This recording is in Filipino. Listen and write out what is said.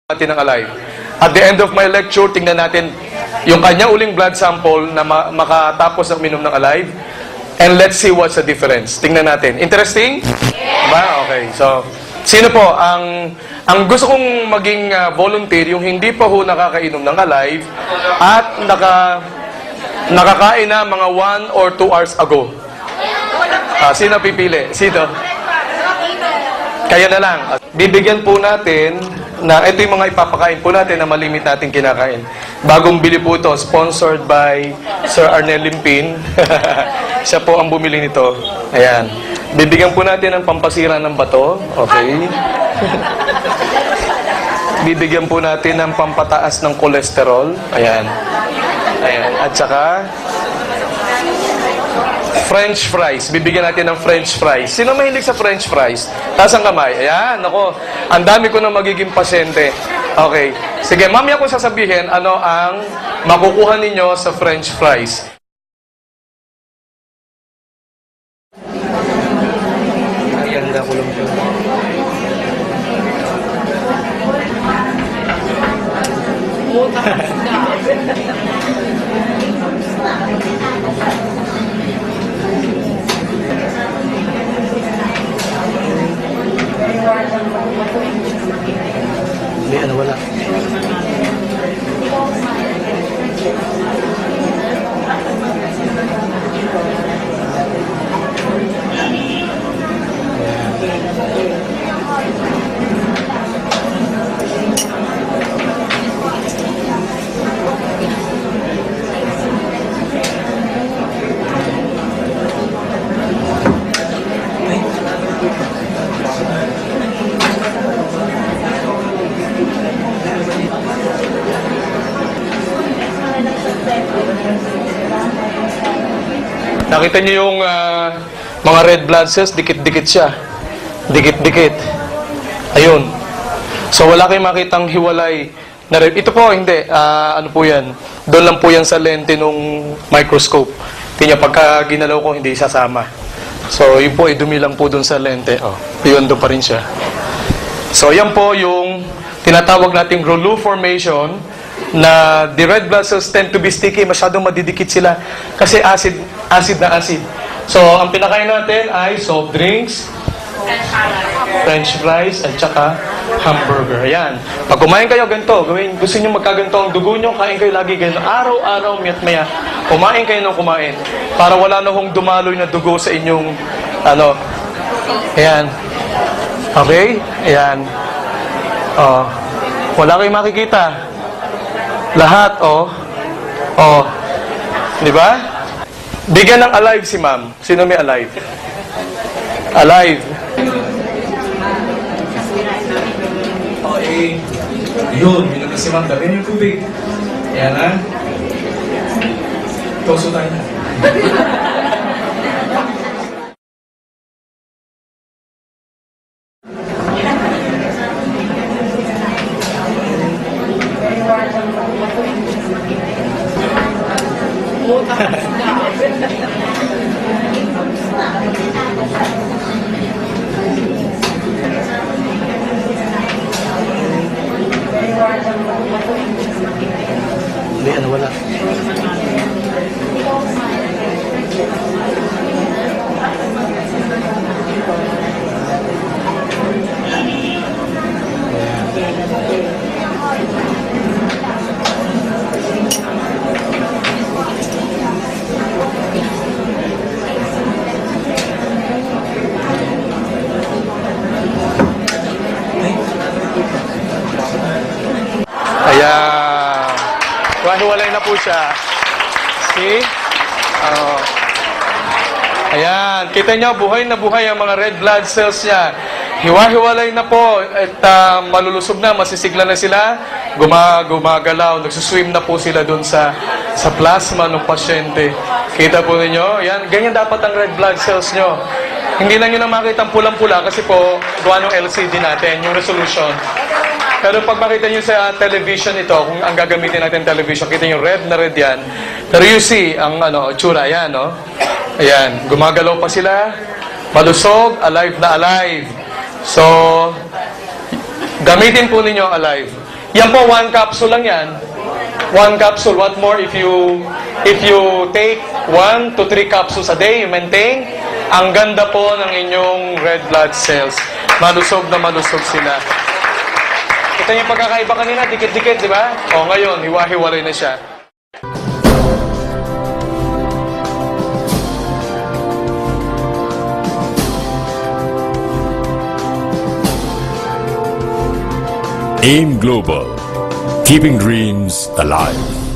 natin ng alive. At the end of my lecture, tingnan natin yung kanya uling blood sample na makatapos ng uminom ng alive. And let's see what's the difference. Tingnan natin. Interesting? Diba? Okay. So, sino po ang gusto kong maging volunteer, yung hindi pa ho nakakainom ng alive at nakakain na mga 1 or 2 hours ago? Sino pipili? Sino? Kaya na lang. Bibigyan po natin na ito yung mga ipapakain po natin na malimit natin kinakain. Bagong bili po ito, sponsored by Sir Arnel Limpin. Siya po ang bumili nito. Ayan. Bibigyan po natin ng pampasira ng bato. Okay. Bibigyan po natin ng pampataas ng kolesterol. Ayan. Ayan. At saka French fries. Bibigyan natin ng French fries. Sino mahilig sa French fries? Taas ang kamay. Ayan, ako. Ang dami ko na magiging pasyente. Okay. Sige, mamaya ko sasabihin ano ang makukuha ninyo sa French fries. Ganda ko lang siya. Hindi, ano, wala. Nakita niyo yung mga red blood cells, dikit-dikit siya. Dikit-dikit. Ayun. So, wala kayong makitang hiwalay na red. Ito po, hindi. Ano po yan? Doon lang po yan sa lente nung microscope. Tingnan, pagka ginalaw ko, hindi sasama. So, yun po, dumi lang po doon sa lente. Oh, yun, doon pa rin siya. So, yan po yung tinatawag nating Rouleau formation na the red blood cells tend to be sticky, masyadong madidikit sila kasi acid na acid. So, ang pinakain natin ay soft drinks, French fries, at saka hamburger. Ayan. Pag kumain kayo, ganito, gusto nyo magkaganto ang dugo nyo, kain kayo lagi ganito. Araw-araw, maya, kumain kayo ng kumain. Para wala na hong dumaloy na dugo sa inyong, ayan. Okay? Ayan. Wala kayong makikita. Lahat, di ba? Bigyan ng alive si ma'am. Sino may alive? Alive. Okay. Yun, minum si ma'am. Dami yung tubig. Ayan na. Toso tayo na. Hindi, ano, wala. Ayan. Hiwalay na po siya. See? Ayan. Kita nyo, buhay na buhay ang mga red blood cells niya. Hiwa-hiwalay na po. At malulusog na, masisigla na sila. Gumagalaw. Nagsuswim na po sila dun sa plasma ng pasyente. Kita po ninyo? Ayan. Ganyan dapat ang red blood cells nyo. Hindi lang yun ang makita ang pulang-pula kasi po gawa ng LCD natin, yung resolution. Pero pag makita nyo sa television ito, kung ang gagamitin natin television, kita nyo red na red yan. Pero you see, ang tsura, ayan, no? Ayan, gumagalaw pa sila, malusog, alive na alive. So, gamitin po ninyo ang alive. Yan po, 1 capsule lang yan. 1 capsule. What more if you take 1 to 3 capsules a day, you maintain, ang ganda po ng inyong red blood cells. Malusog na malusog sila. Kita niyo yung pagkakaiba kanina, dikit-dikit, di ba? O ngayon, hiwa-hiwalay na siya. AIM Global, keeping dreams alive.